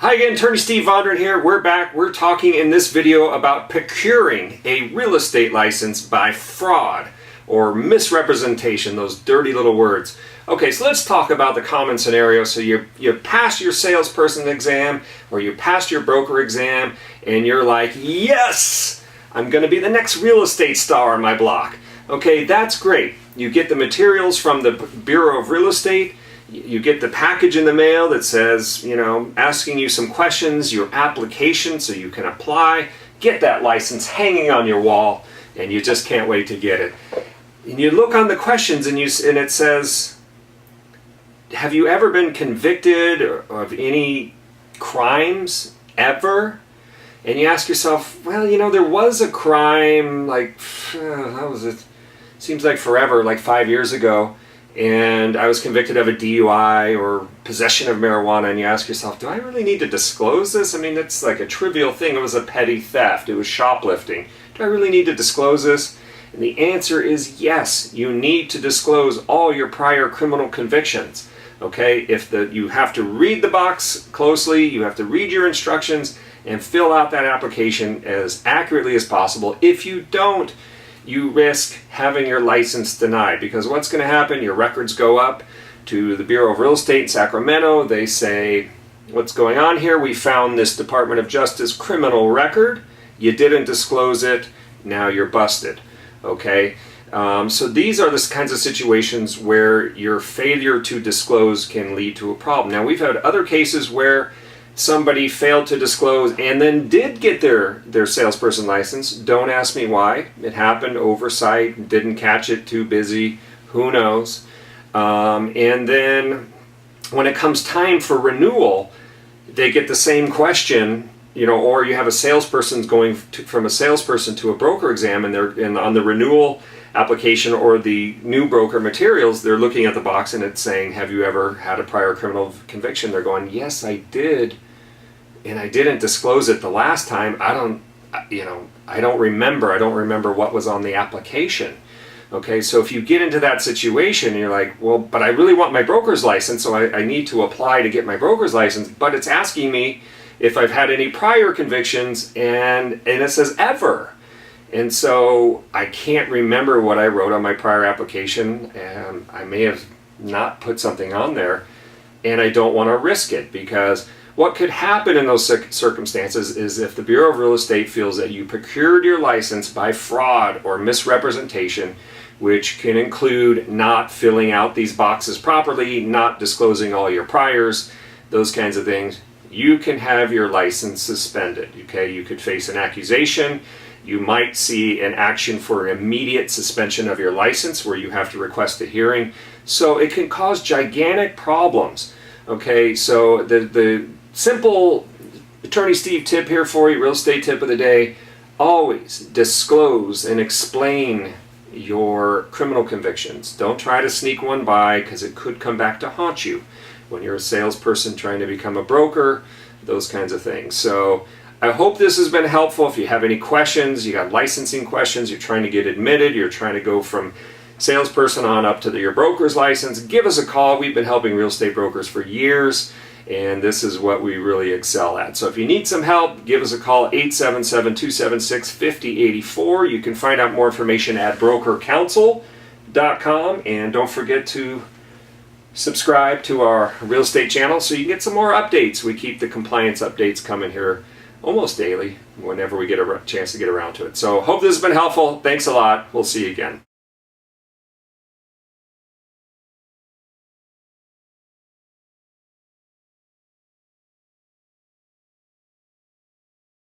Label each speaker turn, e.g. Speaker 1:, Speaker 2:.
Speaker 1: Hi again, Attorney Steve Vondran here. We're back. We're talking in this video about procuring a real estate license by fraud or misrepresentation, those dirty little words. Okay, so let's talk about the common scenario. So you pass your salesperson exam or you passed your broker exam and you're like, yes, I'm going to be the next real estate star on my block. Okay, that's great. You get the materials from the Bureau of Real Estate. You get the package in the mail that says, you know, asking you some questions, your application so you can apply, get that license hanging on your wall, and you just can't wait to get it. And you look on the questions and it says, have you ever been convicted of any crimes ever? And you ask yourself, well, you know, there was a crime like, how was it? Seems like forever, like 5 years ago. And I was convicted of a DUI or possession of marijuana, and you ask yourself, do I really need to disclose this? I mean, it's like a trivial thing. It was a petty theft. It was shoplifting. Do I really need to disclose this? And the answer is yes. You need to disclose all your prior criminal convictions. Okay? You have to read the box closely. You have to read your instructions and fill out that application as accurately as possible. If you don't, you risk having your license denied, because what's going to happen, your records go up to the Bureau of Real Estate in Sacramento. They say, what's going on here? We found this Department of Justice criminal record. You didn't disclose it. Now you're busted. Okay? So these are the kinds of situations where your failure to disclose can lead to a problem. Now, we've had other cases where somebody failed to disclose and then did get their salesperson license. Don't ask me why. It happened, oversight, didn't catch it, too busy, who knows. And then when it comes time for renewal, they get the same question, you know, or you have a salesperson going from a salesperson to a broker exam, and they're on the renewal application or the new broker materials, they're looking at the box and it's saying, have you ever had a prior criminal conviction? They're going, yes, I did. And I didn't disclose it the last time. I don't remember what was on the application. Okay, so if you get into that situation and you're like, well, but I really want my broker's license, so I need to apply to get my broker's license, but it's asking me if I've had any prior convictions, and it says ever. And so I can't remember what I wrote on my prior application, and I may have not put something on there, and I don't want to risk it, because what could happen in those circumstances is if the Bureau of Real Estate feels that you procured your license by fraud or misrepresentation, which can include not filling out these boxes properly, not disclosing all your priors, those kinds of things, you can have your license suspended. Okay, you could face an accusation. You might see an action for an immediate suspension of your license where you have to request a hearing. So it can cause gigantic problems. Okay, so the simple Attorney Steve tip here for you, real estate tip of the day, always disclose and explain your criminal convictions. Don't try to sneak one by, because it could come back to haunt you when you're a salesperson trying to become a broker, those kinds of things. So I hope this has been helpful. If you have any questions, you got licensing questions, you're trying to get admitted, you're trying to go from salesperson on up to your broker's license, give us a call. We've been helping real estate brokers for years, and this is what we really excel at. So if you need some help, give us a call, 877-276-5084. You can find out more information at brokercounsel.com, and don't forget to subscribe to our real estate channel so you can get some more updates. We keep the compliance updates coming here almost daily whenever we get a chance to get around to it. So hope this has been helpful. Thanks a lot. We'll see you again.